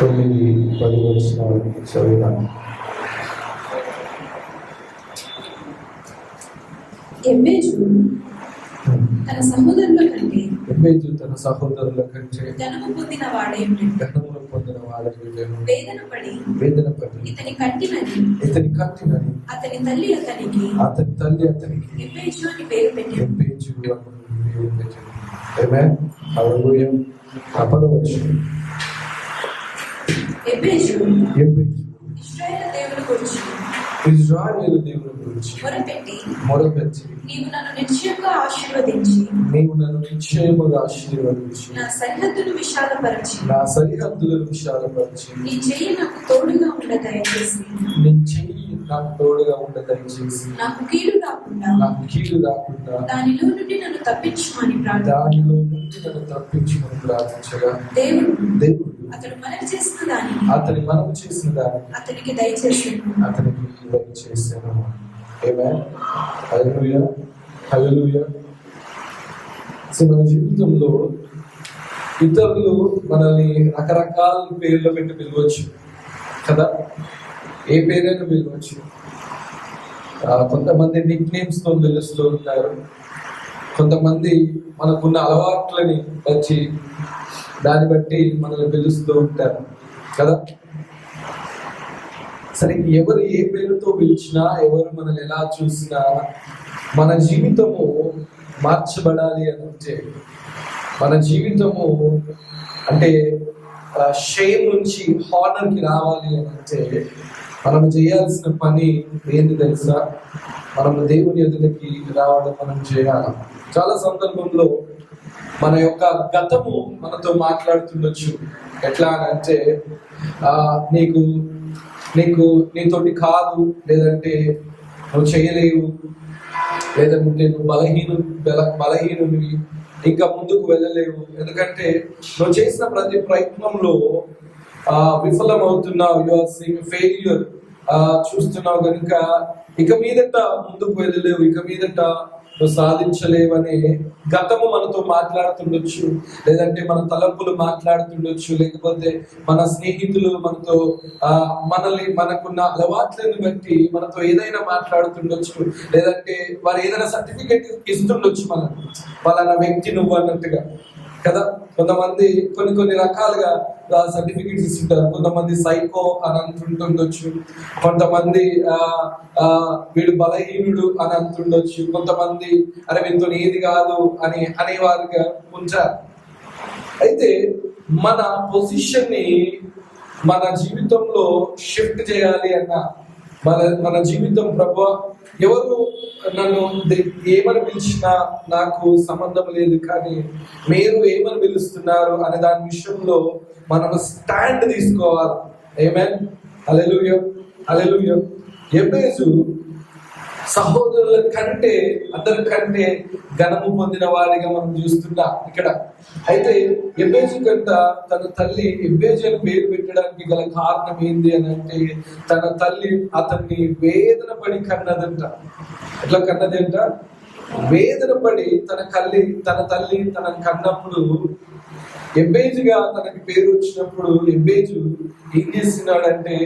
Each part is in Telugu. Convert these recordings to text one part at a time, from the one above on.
9-10 వచనాలు చదువుదాం. ఎబ్బేజు తన సహోదరుల కంటే ధనము పొందిన వాడై వేదన పడి ఇతని కట్టినని అతని తల్లి అతనికి ఎబ్బేజు అని పేరు పెట్టింది. ఎబ్బేజు ఇశ్రాయేలు దేవుని గురించి మొరపెట్టి నీవు నన్ను నిశ్చయముగా ఆశీర్వదించి నా సరిహద్దులను విశాలపరచి నీ చెయ్యి నాకు తోడుగా ఉండ దయచేసి నాకు కీడు రాకుండా దానిలో నుండి నన్ను తప్పించుమని ప్రార్థించగా దేవుడు అతడు మనవి చేసిన దాన్ని అతనికి దయచేసాను. ఆమేన్. హల్లెలూయా, హల్లెలూయా. మన జీవితంలో ఇతరులు మనల్ని రకరకాల పేర్లు పెట్టి పిలవచ్చు కదా, ఏ పేరైనా పిలవచ్చు. కొంతమంది నిక్ నేమ్స్ తో పిలుస్తూ ఉంటారు, కొంతమంది మనకున్న అలవాట్లని వచ్చి దాన్ని బట్టి మనల్ని పిలుస్తూ ఉంటారు కదా. సరే, ఎవరు ఏ పేరుతో పిలిచినా, ఎవరు మనల్ని ఎలా చూసినా, మన జీవితము మార్చబడాలి అంటే, మన జీవితము అంటే షేమ్ నుంచి హానర్కి రావాలి అంటే మనం చేయాల్సిన పని ఏంటి తెలుసా? మనం దేవుని ఎదుటికి రావడం మనం చేయాలి. చాలా సందర్భంలో మన యొక్క గతము మనతో మాట్లాడుతుండొచ్చు. ఎట్లా అంటే నీతోటి కాదు, లేదంటే నువ్వు చేయలేవు, లేదంటే నువ్వు బలహీనుడివి, ఇంకా ముందుకు వెళ్ళలేవు, ఎందుకంటే నువ్వు చేసిన ప్రతి ప్రయత్నంలో విఫలమవుతున్నావు, యు ఆర్ సీయింగ్ ఫెయిల్యూర్ చూస్తున్నావు, కనుక ఇక మీదట ముందుకు వెళ్ళలేవు, ఇక మీదట నువ్వు సాధించలేవనే గతము మనతో మాట్లాడుతుండొచ్చు, లేదంటే మన తలంపులు మాట్లాడుతుండొచ్చు, లేకపోతే మన స్నేహితులు మనతో మనకున్న అలవాట్లను బట్టి మనతో ఏదైనా మాట్లాడుతుండొచ్చు, లేదంటే వారు ఏదైనా సర్టిఫికేట్ ఇస్తుండొచ్చు పలానా వ్యక్తి నువ్వు అన్నట్టుగా కదా. కొంతమంది కొన్ని రకాలుగా సర్టిఫికేట్స్ ఇస్తుంటారు. కొంతమంది సైకో అని అంటుండొచ్చు, కొంతమంది వీడు బలహీనుడు అని అంటుండొచ్చు, కొంతమంది అరే వీటితో ఏది కాదు అని అనేవారుగా ఉంచారు. అయితే మన పొజిషన్ ని మన జీవితంలో షిఫ్ట్ చేయాలి అన్న, మన జీవితం ప్రభు ఎవరు నన్ను ఏమని పిలిచినా నాకు సంబంధం లేదు, కానీ మీరు ఏమని పిలుస్తున్నారు అనే దాని విషయంలో మనం స్టాండ్ తీసుకోవాలి. ఆమేన్. హల్లెలూయా, హల్లెలూయా. ఎబ్బేజు సహోదరుల కంటే అందరికంటే ఘనము పొందిన వాడిగా మనం చూస్తున్నాం ఇక్కడ. అయితే ఎబ్బేజు కంట తన తల్లి ఎబ్బేజు అని పేరు పెట్టడానికి గల కారణం ఏంది అని అంటే, తన తల్లి అతన్ని వేదన పడి కన్నదంట. ఎట్లా కన్నదంట? వేదన పడి తన తల్లి తన కన్నప్పుడు, ఎబ్బేజుగా తనకి పేరు వచ్చినప్పుడు ఎబ్బేజు ఏం చేస్తున్నాడంటే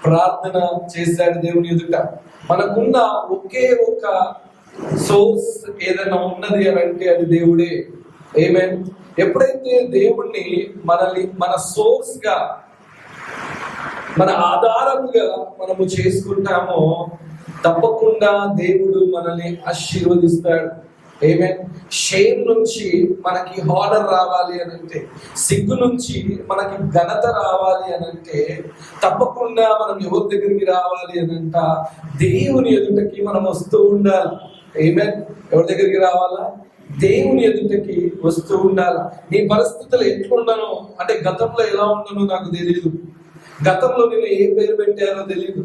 ప్రార్థన చేశాడు దేవుని ఎదుట. మనకున్న ఒకే ఒక సోర్స్ ఏదైనా ఉన్నది అని అంటే అది దేవుడే. ఆమేన్. ఎప్పుడైతే దేవుణ్ణి మన సోర్స్ గా, మన ఆధారముగా మనము చేసుకుంటామో తప్పకుండా దేవుడు మనల్ని ఆశీర్వదిస్తాడు. ఆమేన్. షేమ్ నుంచి మనకి హానర్ రావాలి అని అంటే, సిగ్గు నుంచి మనకి ఘనత రావాలి అని అంటే తప్పకుండా మనం ఎవరి దగ్గరికి రావాలి అని అంట, దేవుని ఎదుటకి మనం వస్తూ ఉండాలి. ఆమేన్. ఎవరి దగ్గరికి రావాలా? దేవుని ఎదుటకి వస్తూ ఉండాలి. నీ పరిస్థితులు ఎట్లుండను అంటే, గతంలో ఎలా ఉండను నాకు తెలియదు, గతంలో నేను ఏ పేరు పెట్టానో తెలియదు,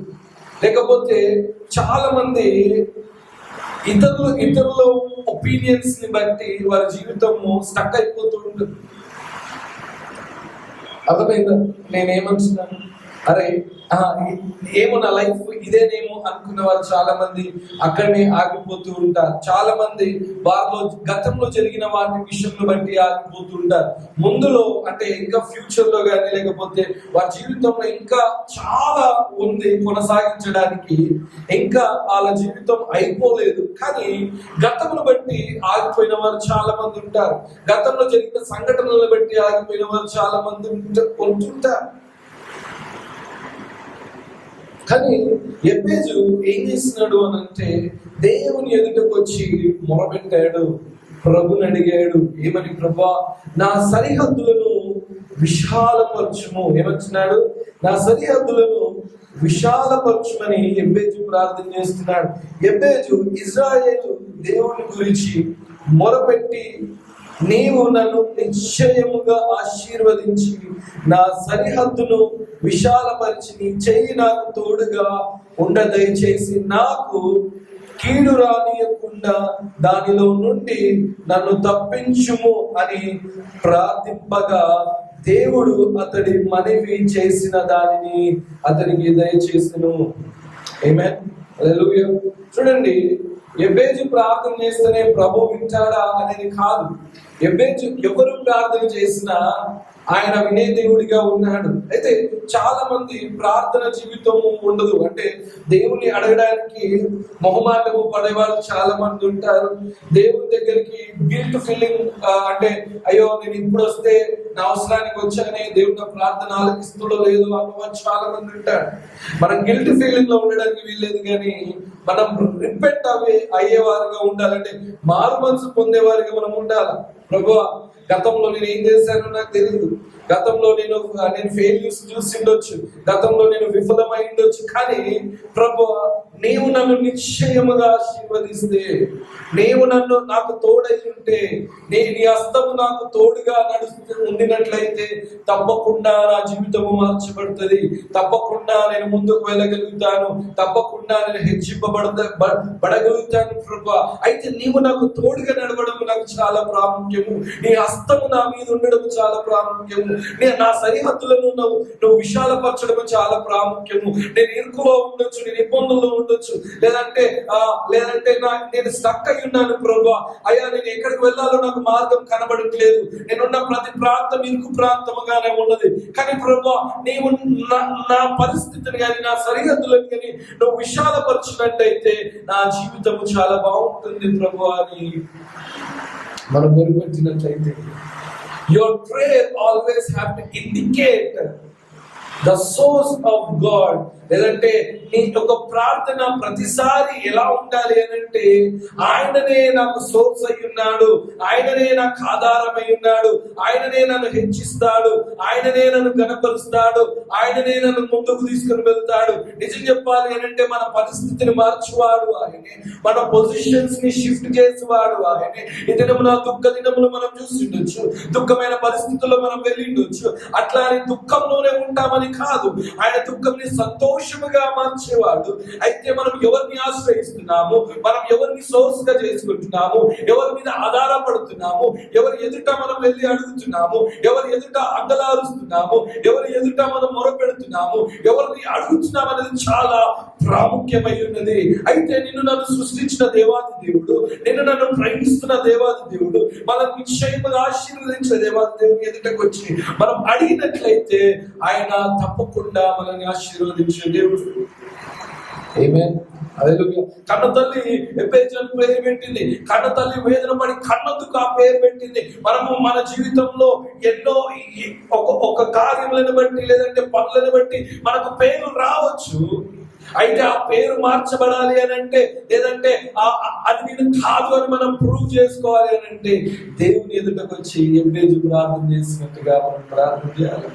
లేకపోతే చాలా మంది ఇతరుల ఒపీనియన్స్ ని బట్టి వారి జీవితము స్టక్ అయిపోతూ ఉంటుంది. అర్థమైందా నేనేమంటున్నాను? అరే ఏమో నా లైఫ్ ఇదేనేమో అనుకున్న వారు చాలా మంది అక్కడనే ఆగిపోతూ ఉంటారు. చాలా మంది వారిలో గతంలో జరిగిన వాటి విషయంలో బట్టి ఆగిపోతూ ఉంటారు. ముందులో అంటే ఇంకా ఫ్యూచర్ లో కానీ లేకపోతే వారి జీవితంలో ఇంకా చాలా ఉంది కొనసాగించడానికి, ఇంకా వాళ్ళ జీవితం అయిపోలేదు, కానీ గతమును బట్టి ఆగిపోయిన వారు చాలా మంది ఉంటారు. గతంలో జరిగిన సంఘటనలను బట్టి ఆగిపోయిన వారు చాలా మంది ఉంటుంటారు. కానీ ఎబ్బేజు ఏం చేస్తున్నాడు అని అంటే, దేవుని ఎదుటకు వచ్చి మొరపెట్టాడు, ప్రభుని అడిగాడు. ఏమని? ప్రభా, నా సరిహద్దులను విశాలపరచుము. ఏమంటున్నాడు? నా సరిహద్దులను విశాలపరచుమని ఎబ్బేజు ప్రార్థన చేస్తున్నాడు. ఎబ్బేజు ఇజ్రాయేలు దేవుని గురించి మొరపెట్టి, నీవు నన్ను నిశ్చయముగా ఆశీర్వదించి నా సరిహద్దును విశాలపరిచి నీ చెయ్యి నాకు తోడుగా ఉండ దయచేసి నాకు కీడు రానియకుండా దానిలో నుండి నన్ను తప్పించుము అని ప్రార్థింపగా దేవుడు అతడి మనవి చేసిన దానిని అతనికి దయచేసెను. ఆమేన్. హల్లెలూయా. చూడండి, ఎబ్బేజు ప్రార్థన చేస్తేనే ప్రభు వింటాడా అనేది కాదు. ఎబ్బేజు ఎవరు ప్రార్థన చేసినా ఆయన వినే దేవుడిగా ఉన్నాడు. అయితే చాలా మంది ప్రార్థన జీవితం ఉండదు, అంటే దేవుని అడగడానికి మొహమాటము పడేవాళ్ళు చాలా మంది ఉంటారు. దేవుని దగ్గరికి గిల్ట్ ఫీలింగ్, అంటే అయ్యో నేను ఇప్పుడు వస్తే నా అవసరానికి వచ్చానే దేవుడు నా ప్రార్థన ఆలకిస్తుడో లేదు అన్నవారు చాలా మంది ఉంటారు. మనం గిల్ట్ ఫీలింగ్ లో ఉండడానికి వీల్లేదు, కానీ మనం రిపెంట్ అయ్యేవారుగా ఉండాలంటే మారు మనసు పొందేవారిగా మనం ఉండాలి. ప్రభువా, గతంలో నేను ఏం చేశానో నాకు తెలియదు, గతంలో నేను ఫెయిల్యూర్స్ చూసి ఉండొచ్చు, గతంలో నేను విఫలమై ఉండొచ్చు, కానీ ప్రభువా నీవు నన్ను నిశ్చయముగా ఆశీర్వదిస్తే, నీవు నాకు తోడై ఉంటే, నీ హస్తము నాకు తోడుగా నడుస్తూ ఉండినట్లయితే తప్పకుండా నా జీవితము మార్చబడుతుంది, తప్పకుండా నేను ముందుకు వెళ్ళగలుగుతాను, తప్పకుండా నేను హెచ్చింపబడగలుగుతాను ప్రభువా. అయితే నీవు నాకు తోడుగా నడవడం నాకు చాలా ప్రాముఖ్యము, నీ హస్తము నా మీద ఉండడం చాలా ప్రాముఖ్యము, నా సరిహద్దులను నువ్వు విశాలపరచడం చాలా ప్రాముఖ్యము. నేను ఇరుకులో ఉండొచ్చు, నేను ఇబ్బందుల్లో ఉండొచ్చు, లేదంటే నేను స్టక్ అయి ఉన్నాను ప్రభువా, అయ్యా నేను ఎక్కడికి వెళ్ళాలో నాకు మార్గం కనబడట్లేదు, నేనున్న ప్రతి ప్రాంతం ఇరుకు ప్రాంతముగానే ఉన్నది, కానీ ప్రభువా నీవు నా పరిస్థితిని కానీ నా సరిహద్దులను కానీ నువ్వు విశాలపరచినట్టయితే నా జీవితము చాలా బాగుంటుంది ప్రభువా అని మనం మొరుపెట్టినట్లయితే, your prayer always have to indicate the source of God. లేదంటే నీ యొక్క ప్రార్థన ప్రతిసారి ఎలా ఉండాలి అని అంటే, ఆయననే నాకు సోర్స్ అయి ఉన్నాడు, ఆయననే నాకు ఆధారమై ఉన్నాడు, ఆయననే నన్ను హెచ్చిస్తాడు, ఆయననే నన్ను గణపరుస్తాడు, ఆయననే నన్ను ముందుకు తీసుకుని వెళ్తాడు. నిజం చెప్పాలి అని అంటే మన పరిస్థితిని మార్చువాడు ఆయనే, మన పొజిషన్స్ ని షిఫ్ట్ చేసేవాడు ఆయనే. ఈ దినము నా దుఃఖ దినములు మనం చూసిండొచ్చు, దుఃఖమైన పరిస్థితుల్లో మనం వెళ్ళిండొచ్చు, అట్లా అని దుఃఖంలోనే ఉంటామని కాదు, ఆయన దుఃఖంని సంతోషముగా మార్చేవాడు. అయితే మనం ఎవరిని ఆశ్రయిస్తున్నాము, మనం ఎవరిని సోర్స్ గా చేసుకుంటున్నాము, ఎవరి మీద ఆధారపడుతున్నాము, ఎవరి ఎదుట మనం వెళ్ళి అడుగుతున్నాము, ఎవరి ఎదుట అంగలారుస్తున్నాము, ఎవరి ఎదుట మనం మొరపెడుతున్నాము, ఎవరిని అడుగుతున్నాము అనేది చాలా ప్రాముఖ్యమై ఉన్నది. అయితే నిన్ను నన్ను సృష్టించిన దేవాది దేవుడు, నిన్ను నన్ను ప్రేమిస్తున్న దేవాది దేవుడు, మనం నిశ్చయముగా ఆశీర్వదించిన దేవాది దేవుడు ఎదుటకు వచ్చి మనం అడిగినట్లయితే ఆయన తప్పకుండా మనల్ని ఆశీర్వదించే దేవుడు. ఆమేన్. హల్లెలూయా. కన్న తల్లి ఎబ్బేజు అని పేరు పెట్టింది, కన్న తల్లి వేదన పడి కన్నందుకు ఆ పేరు పెట్టింది. మనము మన జీవితంలో ఎన్నో ఒక కార్యములను బట్టి లేదంటే పనులను బట్టి మనకు పేరు రావచ్చు, అయితే ఆ పేరు మార్చబడాలి అని అంటే, లేదంటే అది నేను కాదు అని మనం ప్రూవ్ చేసుకోవాలి అని అంటే, దేవుని ఎదుటకు వచ్చి ఎబ్బేజు ప్రార్థన చేసినట్టుగా మనం ప్రార్థన చేయాలి.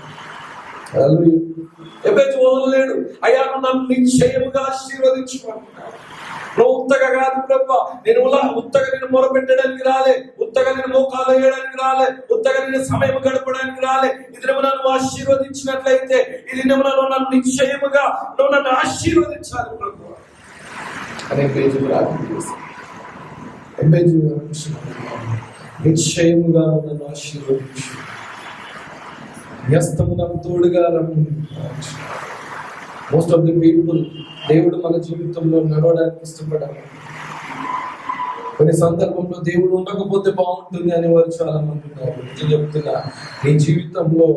ఎబ్బేజు వదలలేడు, అయ్యా నువ్వు నన్ను నిశ్చయముగా ఆశీర్వదించుకుంటున్నాను, నువ్వు ఉత్తగా కాదు ప్రభా, నేను ఉత్తగా నేను మొరపెట్టడానికి రాలే, ఉత్తగా నేను మోకాలు వేయడానికి రాలే, ఉత్తగా నేను సమయం గడపడానికి రాలే, ఇది నన్ను ఆశీర్వదించినట్లయితే ఇది నన్ను నిశ్చయముగా నువ్వు నన్ను ఆశీర్వదించాలి ప్రభు అనే పేజీ ప్రార్థన చేశాను. నిశ్చయముగా నన్ను ఆశీర్వదించు, న్యస్తము నాకు తోడుగా రమ్ము. మోస్ట్ ఆఫ్ ది పీపుల్ దేవుడు మన జీవితంలో నడవడానికి ఇష్టపడాలి. కొన్ని సందర్భంలో దేవుడు ఉండకపోతే బాగుంటుంది అని వారు చాలా మంది ఉన్నారు. నేను చెప్తున్నా, నీ జీవితంలో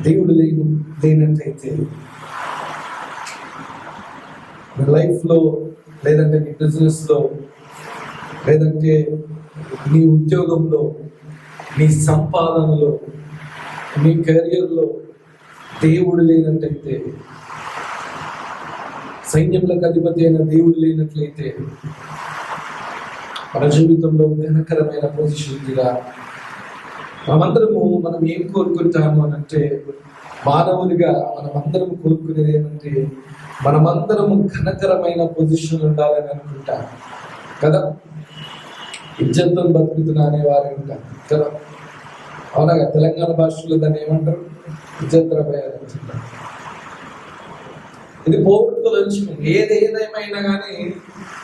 దేవుడు లేనట్టయితే నీ లైఫ్లో, లేదంటే నీ బిజినెస్లో, లేదంటే నీ ఉద్యోగంలో, నీ సంపాదనలో, నీ కెరియర్లో దేవుడు లేనట్టయితే, సైన్యములకు అధిపతి అయిన దేవుడు లేనట్లయితే మన జీవితంలో ఘనకరమైన పొజిషన్గా మనం ఏం కోరుకుంటాము అనంటే, మానవులుగా మనమందరం కోరుకునేది ఏమంటే, మనమందరము ఘనకరమైన పొజిషన్ ఉండాలని అనుకుంటాం కదా. ఇజ్జత్తో బతుకుతున్నా అనేవారు ఉంటారు కదా. అవునగా, తెలంగాణ భాషలో దాన్ని ఏమంటారు? ఇజ్జత్రపోయారు. ఇది పోగొట్టుకోదలుచుకుని ఏదేమైనా కానీ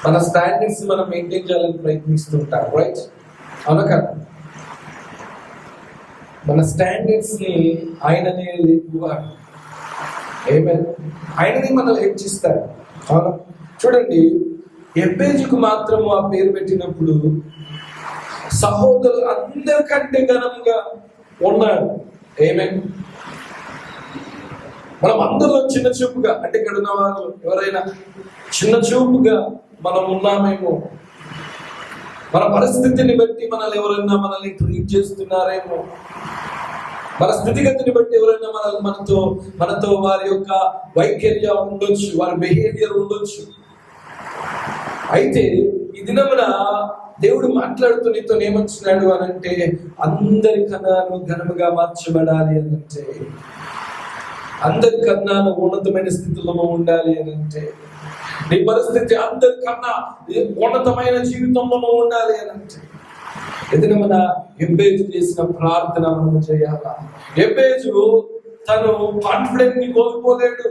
మన స్టాండర్డ్స్ మనం మెయింటైన్ చేయాలని ప్రయత్నిస్తుంటాం, రైట్? అవునా కదా? మన స్టాండర్డ్స్ ని ఆయననే లేపువాడు. ఆయనని మనల్ని హెచ్చిస్తాడు. అవునా? చూడండి, ఎబ్బేజుకు మాత్రము ఆ పేరు పెట్టినప్పుడు సహోదరులు అందరికంటే ఘనంగా ఉన్నాడు. మనం అందరిలో చిన్న చూపుగా, అంటే ఇక్కడ ఉన్న వాళ్ళు ఎవరైనా చిన్న చూపుగా మనం ఉన్నామేమో, మన పరిస్థితిని బట్టి మనల్ని ట్రీట్ చేస్తున్నారేమో, మన స్థితిగతిని బట్టి ఎవరైనా మనతో వారి యొక్క వైఖర్య ఉండొచ్చు, వారి బిహేవియర్ ఉండొచ్చు. అయితే ఈ దినమున దేవుడు మాట్లాడుతూ నీతో ఏమంటున్నాడు అనంటే, అందరికన్నా ఘనముగా మార్చబడాలి అనంటే, అందరికన్నా ఉన్నతమైన స్థితిలో ఉండాలి అనంటే, నీ పరిస్థితి అందరికన్నా ఉన్నతమైన జీవితంలో ఉండాలి అనంటే, ఏదైనా మన ఎబ్బేజు చేసిన ప్రార్థన మనం చేయాలా. ఎబ్బేజు తను కాన్ఫిడెంట్ ని కోల్పోలేడు.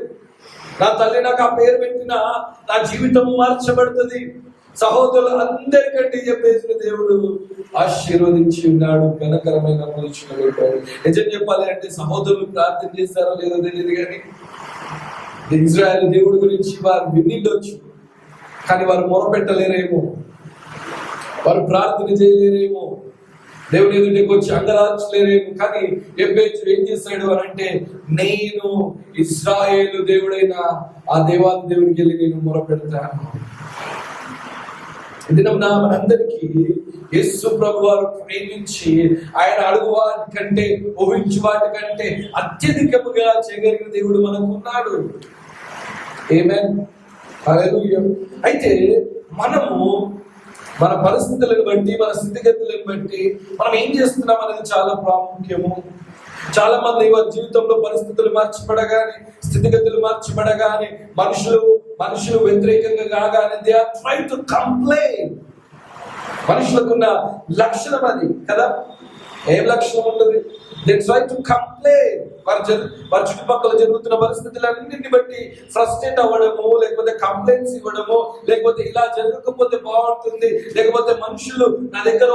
నా తల్లి నాకు ఆ పేరు పెట్టినా నా జీవితం మార్చబడుతుంది. సహోదరులు అందరికంటే ఎబ్బేజుని దేవుడు ఆశీర్వదించి ఉన్నాడు, ఘనకరమైన పొజిషన్ పెట్టాడు. నిజం చెప్పాలి అంటే సహోదరులు ప్రార్థన చేస్తారో లేదో తెలియదు, కానీ ఇజ్రాయెల్ దేవుడి గురించి వారు వినిండొచ్చు, కానీ వారు మొరపెట్టలేరేమో, వారు ప్రార్థన చేయలేరేమో, దేవుని ఎదుటికి వచ్చి అంగలార్చలేరేమో. కానీ ఎబ్బేజు ఏం చేస్తాడు అని అంటే, నేను ఇశ్రాయేలు దేవుడైన ఆ దేవాది దేవుడికి వెళ్ళి నేను మొరపెడతాను. ఇది మనందరికీ యేసు ప్రభు వారు ప్రేమించి ఆయన అడుగు వాటి కంటే, ఊహించు వాటి కంటే అత్యధికముగా చేయగలిగిన దేవుడు మనకు ఉన్నాడు. ఆమేన్, హల్లెలూయా. అయితే మనము మన పరిస్థితులను బట్టి, మన స్థితిగతులను బట్టి మనం ఏం చేస్తున్నాం అనేది చాలా ప్రాముఖ్యము. చాలా మంది వారి జీవితంలో పరిస్థితులు మార్చబడగానే, స్థితిగతులు మార్చబడగానే, మనుషులు వ్యతిరేకంగా కాగానే they are try to complain. మనుషులకున్న లక్షణం అది కదా. ఏం లక్షణం ఉంటుంది? They try to complain. వారి చుట్టుపక్కల జరుగుతున్న పరిస్థితులన్నింటిని బట్టి ఫ్రస్ట్రేట్ అవ్వడము, లేకపోతే కంప్లైంట్స్ ఇవ్వడము, లేకపోతే ఇలా జరగకపోతే బాగుంటుంది, లేకపోతే మనుషులు నా దగ్గర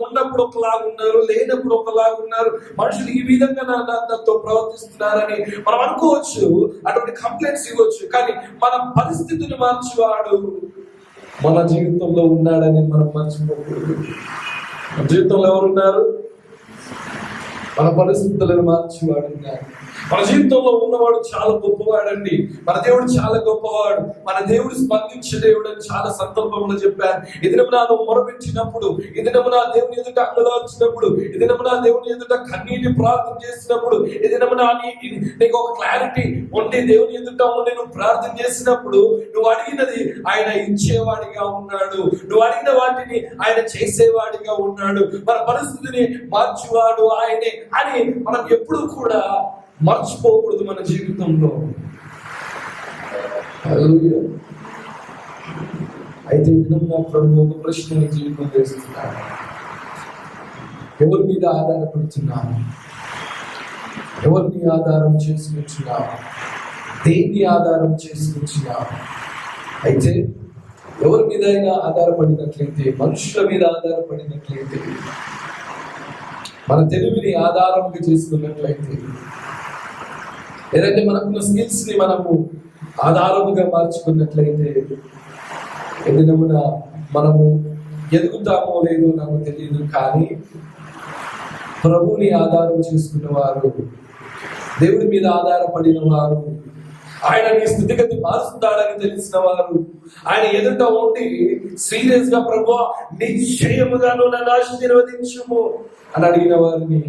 ఉన్నప్పుడు ఒకలాగున్నారు, లేనప్పుడు ఒకలాగున్నారు, మనుషులు ఈ విధంగా నాతో ప్రవర్తిస్తున్నారని మనం అనుకోవచ్చు, అటువంటి కంప్లైంట్స్ ఇవ్వచ్చు. కానీ మన పరిస్థితిని మార్చేవాడు మన జీవితంలో ఉన్నాడని మనం మర్చిపోకూడదు. మన జీవితంలో ఎవరున్నారు? మన పరిస్థితులను మార్చేవాడు ఉన్నాడు. మన జీవితంలో ఉన్నవాడు చాలా గొప్పవాడండి. మన దేవుడు చాలా గొప్పవాడు. మన దేవుడు స్పందించే దేవుడు అని చాలా సందర్భంలో చెప్పారు. ఇదినమునా నువ్వు మొరపెట్టినప్పుడు, ఇదినమునా దేవుని ఎదుట అంగలార్చినప్పుడు, ఇదినమునా దేవుని ఎదుట కన్నీటి ప్రార్థన చేసినప్పుడు, ఇదినమునా నీకు ఒక క్లారిటీ ఉండి దేవుని ఎదుట ఉండి నువ్వు ప్రార్థన చేసినప్పుడు, నువ్వు అడిగినది ఆయన ఇచ్చేవాడిగా ఉన్నాడు. నువ్వు అడిగిన వాటిని ఆయన చేసేవాడిగా ఉన్నాడు. మన పరిస్థితిని మార్చేవాడు ఆయనే అని మనం ఎప్పుడు కూడా మర్చిపోకూడదు మన జీవితంలో. అయితే విధంగా ప్రభు ఒక ప్రశ్న జీవితం చేస్తున్నాడు. ఎవరి మీద ఆధారపడుతున్నాను? ఎవరిని ఆధారం చేసుకుంటున్నావు? దేన్ని ఆధారం చేసుకుంటున్నావు? అయితే ఎవరి మీద అయినా ఆధారపడినట్లయితే, మనుషుల మీద ఆధారపడినట్లయితే, మన తెలివిని ఆధారంగా చేసుకున్నట్లయితే ఏదంటే మనకున్న స్కిల్స్ ని మనము ఆధారముగా మార్చుకున్నట్లయితే ఏదైనా మనము ఎదుగుతామో లేదో నాకు తెలియదు, కానీ ప్రభువుని ఆధారం చేసుకున్న వారు, దేవుడి మీద ఆధారపడిన వారు, ఆయన నీ స్థితిగతి మారుస్తాడని తెలిసిన వారు, ఆయన ఎదుట ఉండి సీరియస్ గా ప్రభువా నిశ్చయముగాను నన్ను ఆశీర్వదించుము అని అడిగిన వారిని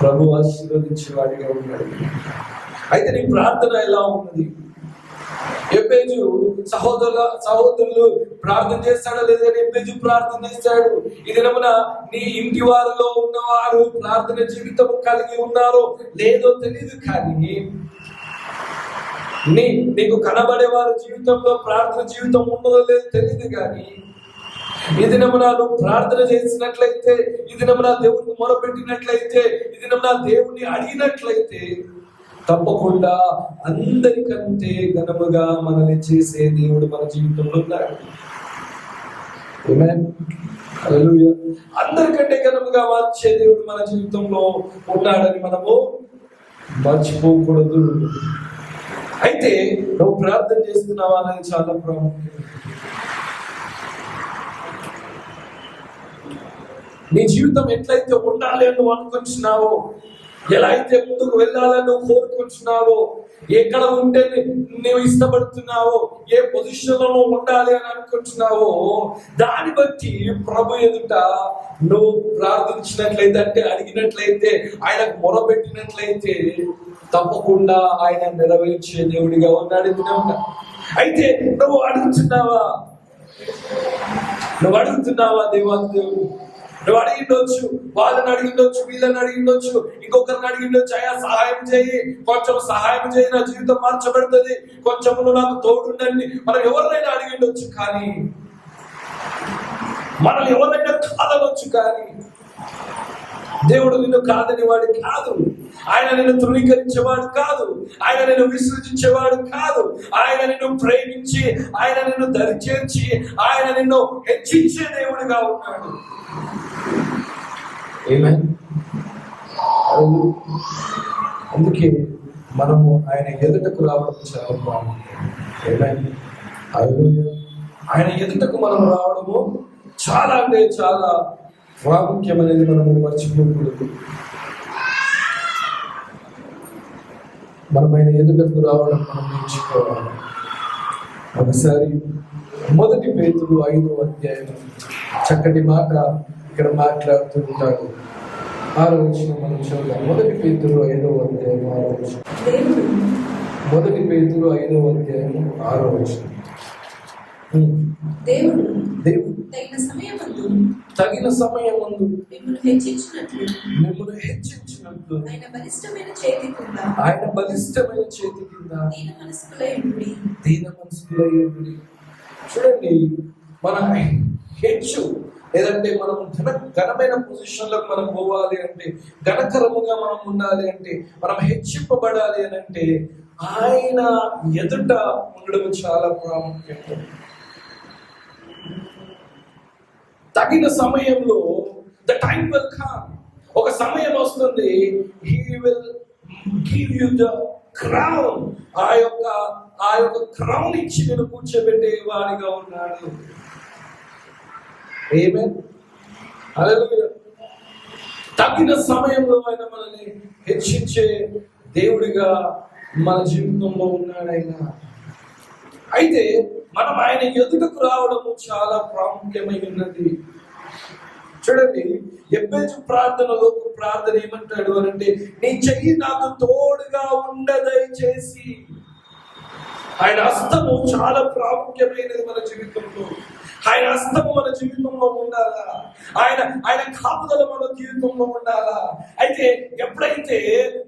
ప్రభు ఆశీర్వదించేవాడిగా ఉన్నాడు. అయితే నీ ప్రార్థన ఎలా ఉన్నది? ఎబ్బేజు సహోదరులు ప్రార్థన చేస్తాడో లేదా? ఎబ్బేజు ప్రార్థన చేస్తాడు. ఈ దినమున నీ ఇంటి వారిలో ఉన్నవారు ప్రార్థన జీవితం కలిగి ఉన్నారో లేదో తెలియదు, కానీ నీకు కనబడే వారి జీవితంలో ప్రార్థన జీవితం ఉన్నదో లేదో తెలియదు, కానీ ఈ దినమున నువ్వు ప్రార్థన చేసినట్లయితే, ఈ దినమున దేవుడిని మొరపెట్టినట్లయితే, ఈ దినమున దేవుణ్ణి అడిగినట్లయితే తప్పకుండా అందరికంటే ఘనముగా మనల్ని చేసే దేవుడు మన జీవితంలో ఉన్నాడు. హల్లెలూయా. అందరికంటే ఘనముగా మార్చే దేవుడు మన జీవితంలో ఉన్నాడని మనము మర్చిపోకూడదు. అయితే నువ్వు ప్రార్థన చేస్తున్నావా అనేది చాలా ప్రాముఖ్యం. నీ జీవితం ఎట్లయితే ఉండాలి అని నువ్వు అనుకుంటున్నావో, ఎలా అయితే ముందుకు వెళ్ళాలని నువ్వు కోరుకుంటున్నావో, ఎక్కడ ఉంటే నువ్వు ఇష్టపడుతున్నావో, ఏ పొజిషన్ లో నువ్వు ఉండాలి అని అనుకుంటున్నావో, దాన్ని బట్టి ప్రభు ఎదుట నువ్వు ప్రార్థించినట్లయితే, అంటే అడిగినట్లయితే, ఆయనకు మొరపెట్టినట్లయితే తప్పకుండా ఆయన నెరవేర్చే దేవుడిగా ఉన్నాడు. అయితే నువ్వు అడుగుతున్నావా దేవాదేవుడు? నువ్వు అడిగిండొచ్చు, వాళ్ళని అడిగిండొచ్చు, వీళ్ళని అడిగిండొచ్చు, ఇంకొకరిని అడిగిండొచ్చు, అయ్యా సహాయం చేయి, కొంచెం సహాయం చేయి, నా జీవితం మార్చబడుతుంది, కొంచెం నాకు తోడుండండి. మనం ఎవరినైనా అడిగిండొచ్చు, కానీ మనల్ని ఎవరైనా కాదనొచ్చు, కానీ దేవుడు నిన్ను కాదని వాడు కాదు. ఆయన నిన్ను తృణీకరించేవాడు కాదు. ఆయన నిన్ను విసర్జించేవాడు కాదు. ఆయన నిన్ను ప్రేమించి, ఆయన నిన్ను దరిచేర్చి, ఆయన నిన్ను హెచ్చించే దేవుడిగా ఉన్నాడు. ఆమేన్. అందుకే మనము ఆయన ఎదుటకు రావడం చాలా బాగుంది. ఆయన ఎదుటకు మనం రావడము చాలా అంటే చాలా ప్రాముఖ్యం అనేది మనము మర్చిపోకూడదు. మనం ఆయన ఎదుటకు రావడం మనం నేర్చుకోవాలి. ఒకసారి 1 పేతురు 5వ అధ్యాయం చక్కటి మాట ఇక్కడ మాట్లాడుతూ ఉంటాడు. 6వ వచనం మనం చూద్దాం. 1 పేతురు 5వ అధ్యాయం 6వ వచనం. 1 పేతురు 5వ అధ్యాయం 6వ వచనం. దేవుడు తగిన సమయమందు మిమ్మల్ని హెచ్చించినట్లు ఆయన బలిష్టమైన చేతి కింద దీన మనస్కులై ఉండి. చూడండి, మన హెచ్చు లేదంటే మనం ఘనమైన పొజిషన్లకు మనం పోవాలి అంటే, ఘనకరముగా మనం ఉండాలి అంటే, మనం హెచ్చింపబడాలి అని అంటే ఆయన ఎదుట ఉండడం చాలా ప్రాముఖ్యం. తగిన సమయంలో ద టైం విల్ కమ్, ఒక సమయం వస్తుంది, he will give you the crown, ఆ యొక్క క్రౌన్ ఇచ్చి నేను కూర్చోబెట్టే వాడిగా ఉన్నాడు. ఆమేన్. హల్లెలూయా. తగిన సమయంలో ఆయన మనల్ని హెచ్చించే దేవుడిగా మన జీవితంలో ఉన్నాడు ఆయన. అయితే మనం ఆయన ఎదుటకు రావడము చాలా ప్రాముఖ్యమై ఉన్నది. చూడండి, ఎబ్బేజు ప్రార్థనలో ప్రార్థన ఏమంటాడు అని అంటే, నీ చెయ్యి నాకు తోడుగా ఉండదయచేసి. ఆయన హస్తము చాలా ప్రాముఖ్యమైనది మన జీవితంలో. ఆయన హస్తము మన జీవితంలో ఉండాలా, ఆయన కాపుదల మన జీవితంలో ఉండాలా. అయితే ఎప్పుడైతే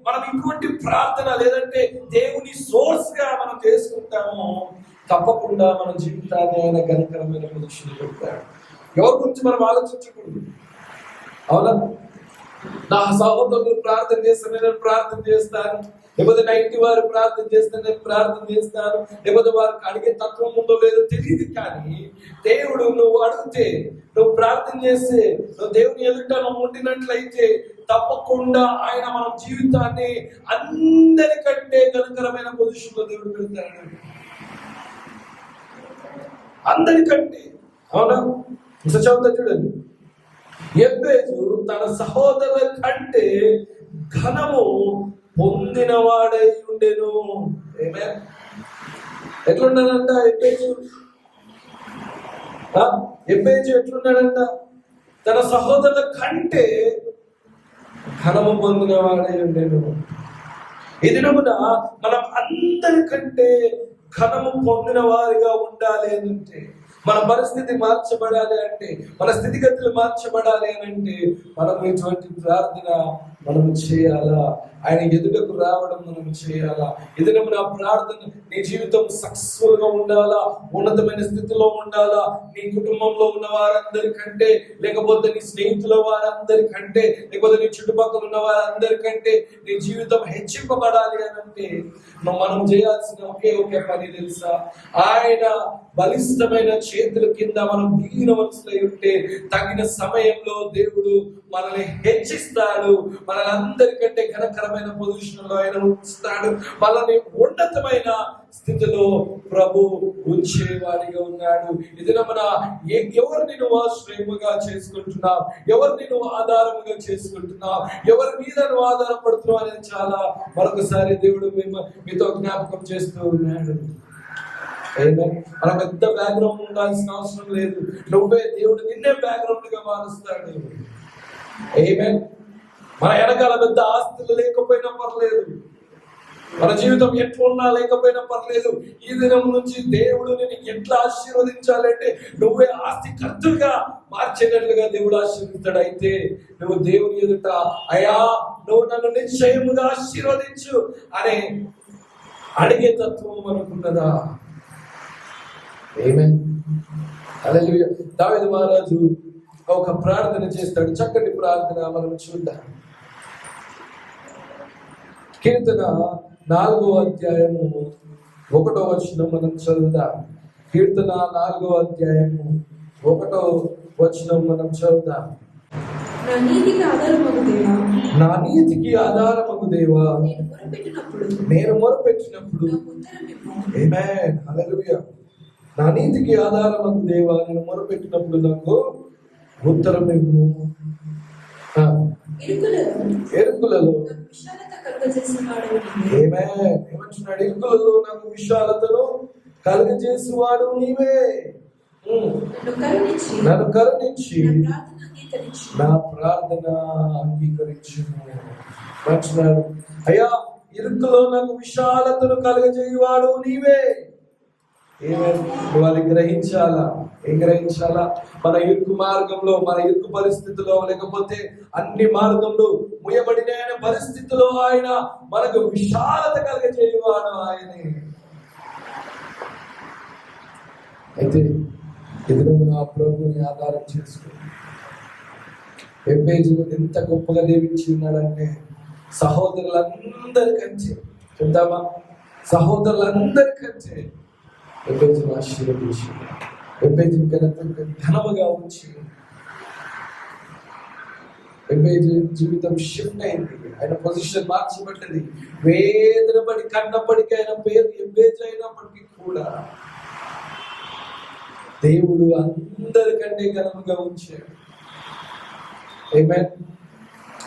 మనం ఇటువంటి ప్రార్థన లేదంటే దేవుని సోర్స్ గా మనం చేసుకుంటామో తప్పకుండా మన జీవితాన్ని ఆయన ఘనకరమైన పొజిషన్ పెడతాడు. ఎవరి గురించి మనం ఆలోచించకూడదు. అవునా? నా సహోదరులు ప్రార్థన చేస్తాను, నేను ప్రార్థన చేస్తాను, లేకపోతే నైట్ వారు ప్రార్థన చేస్తే నేను ప్రార్థన చేస్తాను, లేకపోతే వారికి అడిగే తత్వం ఉందో లేదో తెలియదు. కానీ దేవుడు నువ్వు అడిగితే, నువ్వు ప్రార్థన చేస్తే, నువ్వు దేవుని ఎదుట నువ్వు ఉండినట్లయితే తప్పకుండా ఆయన మన జీవితాన్ని అందరికంటే ఘనకరమైన పొజిషన్ లో దేవుడు పెడతాడు. అందరికంటే. అవునా? చదువుతా చూడండి. యెబెజు తన సహోదరుల కంటే ఘనము పొందినవాడై ఉండెను. ఆమేన్. ఎట్లున్నాడంట యెబెజు? యెబెజు ఎట్లున్నాడంట? తన సహోదరుల కంటే ఘనము పొందినవాడై ఉండెను. ఈ దినమున మనం అందరికంటే ఘనము పొందిన వారిగా ఉండాలి అంటే, మన పరిస్థితి మార్చబడాలి అంటే, మన స్థితిగతులు మార్చబడాలి అని అంటే మనం ఇటువంటి ప్రార్థన మనం చేయాలా? ఆయన ఎదుటకు రావడం మనం చేయాలా? ఎదుట నా ప్రార్థన, నీ జీవితం సక్సెస్ఫుల్ గా ఉండాలా, ఉన్నతమైన స్థితిలో ఉండాలా, నీ కుటుంబంలో ఉన్న వారందరికంటే, లేకపోతే నీ స్నేహితుల వారందరికంటే, లేకపోతే నీ చుట్టుపక్కల ఉన్న వారందరికంటే నీ జీవితం హెచ్చింపబడాలి అని అంటే మనం చేయాల్సిన ఒకే పని తెలుసా? ఆయన బలిష్టమైన చేతుల కింద మనం దీనవలసై ఉంటే తగిన సమయంలో దేవుడు మనల్ని హెచ్చిస్తాడు. మనల్ని అందరికంటే ఘనకరమైన పొజిషన్ లో ఆయన ఉంచుతాడు. మనల్ని ఉన్నతమైన స్థితిలో ప్రభు ఉంచేవాడిగా ఉన్నాడు. ఇది మన ఎవరిని నువ్వు ఆశ్రయముగా చేసుకుంటున్నావు, ఎవరిని నువ్వు ఆధారముగా చేసుకుంటున్నావు, ఎవరి మీద నువ్వు ఆధారపడుతున్నావు అనేది చాలా మరొకసారి దేవుడు మీతో జ్ఞాపకం చేస్తూ ఉన్నాడు. మన పెద్ద బ్యాక్గ్రౌండ్ ఉండాల్సిన అవసరం లేదు. నువ్వే దేవుడు నిన్నే బ్యాక్గ్రౌండ్ గా మారుస్తాడు. ఆమేన్. మన వెనకాల పెద్ద ఆస్తులు లేకపోయినా పర్లేదు, మన జీవితం ఎట్లున్నా లేకపోయినా పర్లేదు, ఈ దినం నుంచి దేవుడు నిన్ను ఎట్లా ఆశీర్వదించాలంటే నువ్వే ఆస్తికర్తగా మార్చేటట్లుగా దేవుడు ఆశీర్వదిస్తాడు. అయితే నువ్వు దేవుని ఎదుట అయ్యా నువ్వు నన్ను నిశ్చయముగా ఆశీర్వదించు అనే అడిగే తత్వం మనకున్నదా? ఆమేన్. హల్లెలూయా. దావీదు మహారాజు ఒక ప్రార్థన చేస్తాడు. చక్కటి ప్రార్థన మనం చూద్దాం. కీర్తన 4వ అధ్యాయము 1వ వచనం మనం చదువుదాం. కీర్తన 4వ అధ్యాయము 1వ వచనం మనం చదువుదాం. నా నీతికి ఆధారమగు దేవా, నా నీతికి ఆధారమగు దేవా, నేను మొరపెట్టినప్పుడు ఆమేన్. హల్లెలూయా. నా నీతికి ఆధారమగు దేవా, నేను మొరపెట్టినప్పుడు నాకు ఉత్తరం ఇవ్వు. ఎరుకులలో ఏమంటున్నాడు? ఇరుకులలో నాకు విశాలతను కలుగజేసేవాడు నీవే. నన్ను కరుణించి నా ప్రార్థన అంగీకరించు అంటున్నాడు. అయ్యా, ఇరుకులో నాకు విశాలతను కలుగజేయవాడు నీవే. నువ్వు అది గ్రహించాలా? ఏం గ్రహించాలా? మన ఇరుకు మార్గంలో, మన ఇరుకు పరిస్థితిలో, లేకపోతే అన్ని మార్గంలో ముయబడిన పరిస్థితిలో ఆయన మనకు విశాలత కలిగజేయవాడు ఆయనే. అయితే ఎదురు నా ప్రభుని ఆధారం చేసుకో. ఎబ్బేజును ఎంత గొప్పగా దీవించి ఉన్నాడంటే సహోదరులందరికంటే, చూద్దామా, సహోదరులందరికంటే ఎబ్బేజును ఆశీర్వదించి ఎబ్బేజును ఘనముగా ఉంచి ఎబ్బేజు జీవితం షిఫ్ట్ అయింది. ఆయన పొజిషన్ మార్చబడ్డది. వేదన పడి కన్నప్పటికీ ఆయన పేరు ఎబ్బేజు అయినప్పటికీ కూడా దేవుడు అందరికంటే ఘనముగా ఉంచాడు. ఆమేన్.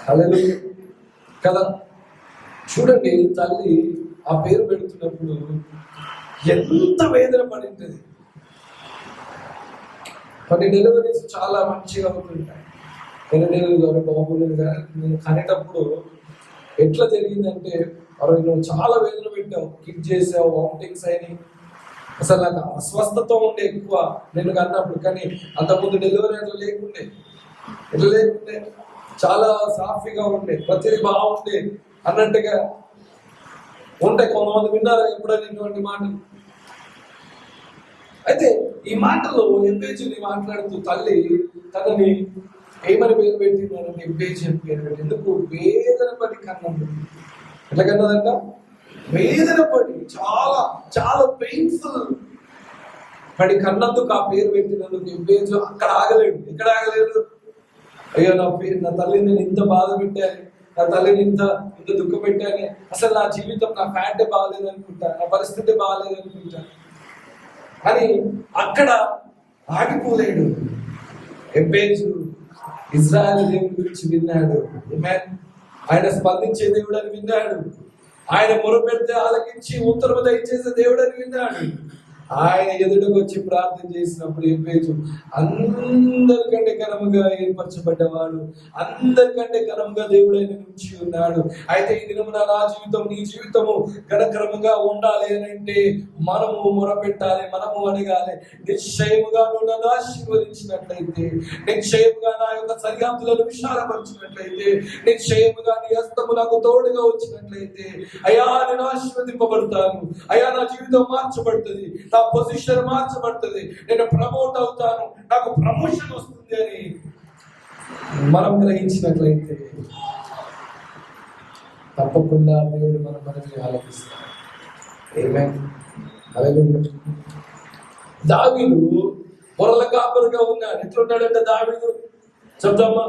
హల్లెలూయా. కదా, చూడండి, తల్లి ఆ పేరు పెడుతున్నప్పుడు ఎంత వేదన పడింది. కొన్ని డెలివరీస్ చాలా మంచిగా అవుతుంటాయి. కొన్ని డెలివరీ బాబు నేను కనేటప్పుడు ఎట్లా జరిగిందంటే, నువ్వు చాలా వేదన పెట్టావు, కిక్ చేసావు, వామిటింగ్స్ అయినాయి, అసలు నాకు అస్వస్థత ఉండే ఎక్కువ నేను కన్నప్పుడు. కానీ అంతకుముందు డెలివరీ ఎట్లా లేకుండే చాలా సాఫీగా ఉండే, ప్రతిదీ బాగుండే అన్నట్టుగా ఉంటాయి. కొంతమంది విన్నారా ఎప్పుడైనా ఇటువంటి మాటలు? అయితే ఈ మాటలో ఎబ్బేజుని మాట్లాడుతూ తల్లి తనని ఏమని పేరు పెట్టిందంటే ఎబ్బేజు అని పేరు పెట్టి, ఎందుకు? వేదన పడి కన్నప్పుడు ఎట్లాగన్నదంట, వేదన పడి చాలా చాలా పెయిన్ఫుల్ పడి కన్నందుకు ఆ పేరు పెట్టినందుకు ఎబ్బేజు అక్కడ ఆగలేడు. ఎక్కడ ఆగలేడు? అయ్యో నా తల్లిని నేను ఇంత బాధ పెట్టాను, నా తల్లిని ఇంత దుఃఖ పెట్టాను, అసలు నా జీవితం, నా ఫ్యాటే బాగాలేదు అనుకుంటా, నా పరిస్థితి బాగాలేదు అనుకుంటా అని అక్కడ ఆగిపోలేడు. ఎబ్బేజు ఇజ్రాయెల్ దేవుని గురించి విన్నాడు. ఆయన స్పందించే దేవుడు అని విన్నాడు. ఆయన మొరపెడితే ఆలకించి ఉత్తరము దయచేసే దేవుడు అని విన్నాడు. ఆయన ఎదుటకు వచ్చి ప్రార్థన చేసినప్పుడు ఎబ్బేజు అందరికంటే ఘనముగా ఏర్పరచబడ్డవాడు, అందరికంటే ఘనముగా దేవుడు ఆయన నుంచి ఉన్నాడు. అయితే ఈ దినమున నా జీవితం, నీ జీవితము ఘనకరముగా ఉండాలి అని అంటే మనము మొరపెట్టాలి, మనము అడగాలి. నిశ్చయముగా నువ్వు నన్ను ఆశీర్వదించినట్లయితే, నిశ్చయముగా నా యొక్క సరిహద్దులను విశాలపరిచినట్లయితే, నిశ్చయముగా నీ హస్తము నాకు తోడుగా వచ్చినట్లయితే, అయ్యా నేను ఆశీర్వదింపబడతాను, అయ్యా నా జీవితం మార్చబడుతుంది, నా పొజిషన్ మార్చబడుతుంది, నేను ప్రమోట్ అవుతాను, నాకు ప్రమోషన్ వస్తుంది అని మనం గ్రహించినట్లయితే తప్పకుండా దేవుడు మనల్ని ఆలకిస్తాడు. ఆమేన్. హల్లెలూయా. దావీదు గొర్రెల కాపరిగా ఉన్నాడు. ఎట్లున్నాడంటే దావీదు, చెప్తామా,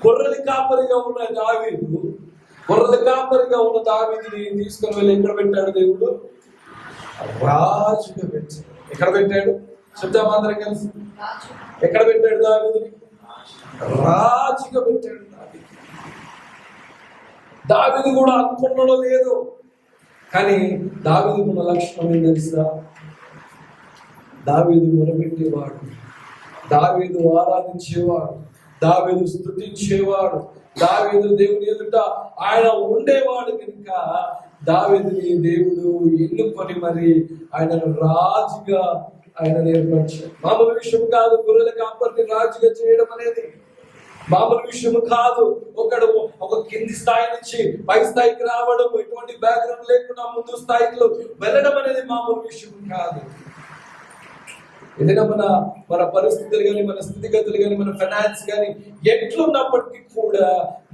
గొర్రెల కాపరిగా ఉన్న దావీదు, గొర్రెల కాపరిగా ఉన్న దావీదుని తీసుకొని వెళ్ళి ఎక్కడ పెట్టాడు దేవుడు? రాజుగా పెట్టాడు. ఎక్కడ పెట్టాడు? చెప్తామా అందరం కలిసి? ఎక్కడ పెట్టాడు దావీదుని? రాజుగా పెట్టాడు. దావీదు కూడా అనుకున్నాడో లేదు, కానీ దావీదుకు ఉన్న లక్షణం ఏం తెలుసా? దావీదు మొరపెట్టేవాడు, దావీదు ఆరాధించేవాడు, దావీదు స్తుతించేవాడు, దావీదు దేవుని ఎదుట ఆయన ఉండేవాడు. కనుక దావీదుని దేవుడు ఎన్నుకొని మరి ఆయనను రాజుగా ఆయన ఏర్పరిచాడు. మామూలు విషయం కాదు గొర్రెల కాపరిని రాజుగా చేయడం అనేది. మామూలు విషయం కాదు. ఒక కింది స్థాయి నుంచి పై స్థాయికి రావడం, ఎటువంటి బ్యాక్గ్రౌండ్ లేకుండా ముందు స్థాయిలో వెళ్ళడం అనేది మామూలు విషయం కాదు. ఏదైనా మన పరిస్థితులు కానీ, మన స్థితిగతులు కానీ, మన ఫైనాన్స్ కానీ ఎట్లున్నప్పటికీ కూడా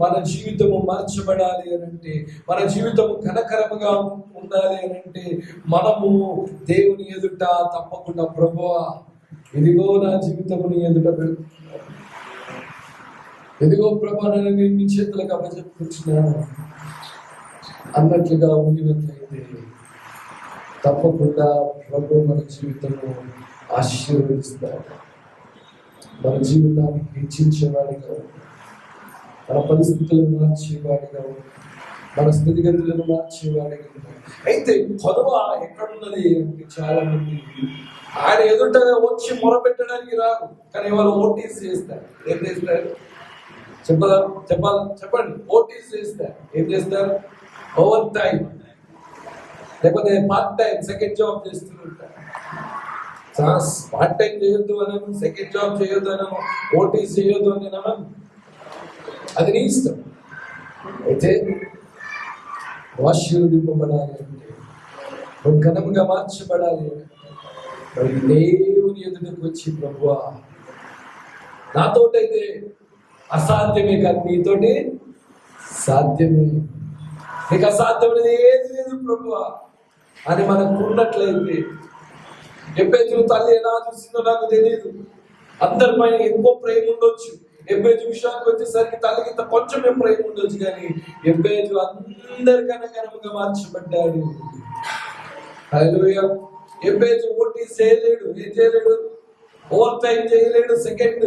మన జీవితము మార్చబడాలి అని అంటే, మన జీవితము ఘనకరముగా ఉండాలి అని అంటే, మనము దేవుని ఎదుట తప్పకుండా ప్రభువా ఇదిగో నా జీవితము నీ ఎదుట పెడుతున్నాను, ఇదిగో ప్రభా నేను నీ చేతులకు అప్పచెప్పుకుంటున్నాను అన్నట్లుగా ఉండినట్లయితే తప్పకుండా ప్రభు మన జీవితము ఆశీర్వదిస్తాడు. మన జీవితాన్ని హెచ్చించేవాడిగా, మన పరిస్థితులను మార్చేవాడిగా, మన స్థితిగతులను మార్చేవాడిగా. అయితే కొదవ ఎక్కడున్నది అంటే చాలా మంది ఆయన ఎదుట వచ్చి మొరపెట్టడానికి రారు, కానీ ఎవరు ఓటీస్ చేస్తారు. ఏం చేస్తారు చెప్పండి. ఓటీస్ చేస్తారు. ఏం చేస్తారు? ఓవర్ టైం, లేకపోతే పార్ట్ టైం, సెకండ్ జాబ్ చేస్తూ ఉంటారు. పార్ట్ టైం చేయొద్దు అనను, సెకండ్ జాబ్ చేయొద్దు అనను, ఓటీస్ చేయొద్దు అని అనను, అది నీ ఇష్టం. అయితే ఆశీర్వదింపబడాలి అంటే, నువ్వు ఘనముగా మార్చబడాలి మరి దేవుని ఎదుటకు వచ్చి ప్రభువా నాతోటైతే అసాధ్యమే, కానీ నీతోటి సాధ్యమే, నీకు అసాధ్యమైనది ఏది లేదు ప్రభువా అని మనకు ఉన్నట్లయితే, ఎబ్బేజు తల్లి ఎలా చూసిందో నాకు తెలియదు, అందరిపైన ఎక్కువ ప్రేమ ఉండొచ్చు. ఎబ్బేజు విషయానికి వచ్చేసరికి తల్లికి కొంచెమే ప్రేమ ఉండొచ్చు, కానీ ఎబ్బేజు అందరికన్నా ఘనముగా మార్చబడ్డాడు. హల్లెలూయా. ఎబ్బేజు ఓటీస్ చేయలేడు, ఏం చేయలేడు, ఓవర్ టైం చేయలేడు, సెకండ్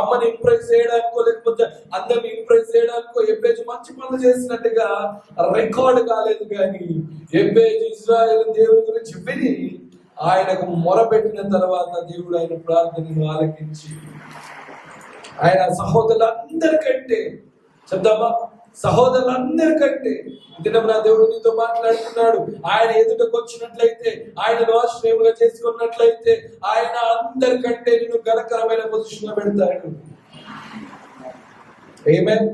అమ్మని ఇంప్రెస్ చేయడానికో లేకపోతే అందరిని ఇంప్రెస్ చేయడానికో ఎబ్బేజు మంచి పనులు చేసినట్టుగా రికార్డు కాలేదు. కానీ ఎబ్బేజు ఇశ్రాయేలు దేవుని గురించి విని ఆయనకు మొరపెట్టిన తర్వాత దేవుడు ఆయన ప్రార్థనను ఆలకించి ఆయన సహోదరులందరికంటే, చెప్తామా, సహోదరులందరికంటే దినమున దేవుడు నీతో మాట్లాడుతున్నాడు. ఆయన ఎదుటకు వచ్చినట్లయితే, ఆయనను ఆశ్రయముగా చేసుకున్నట్లయితే ఆయన అందరికంటే నేను ఘనకరమైన పొజిషన్ లో పెడతాడు. ఆమేన్.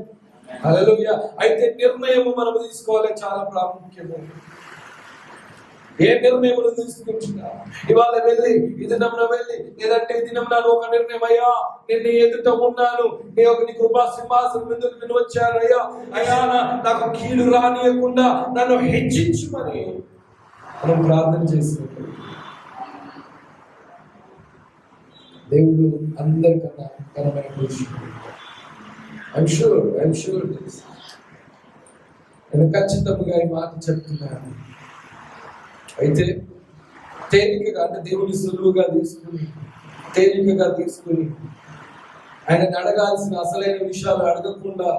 హల్లెలూయా. అయితే నిర్ణయం మనం తీసుకోవాలి, చాలా ప్రాముఖ్యము. ఏ నిర్ణయములు తీసుకుంటున్నా? ఇవాళ వెళ్ళి ఈ దినంలో వెళ్ళి, లేదంటే ఈ దినం నాను ఒక నిర్ణయం, అయ్యా నేను ఎదుట ఉన్నాను, నీ కృపా సింహాసనం ఎందుకు నేను వచ్చాను అయ్యా, అయ్యా నాకు కీడు రానియకుండా నన్ను హెచ్చించుమని మనం ప్రార్థన చేసినప్పుడు దేవుడు అందరికన్నా ఘనమైన పురుషుడు. ఐఎమ్ షూర్ నేను ఖచ్చితంగా ఈ మాట చెప్తున్నాను. అయితే తేలికగా, అంటే దేవుని సులువుగా తీసుకుని, తేలికగా తీసుకుని ఆయనని అడగాల్సిన అసలైన విషయాలు అడగకుండా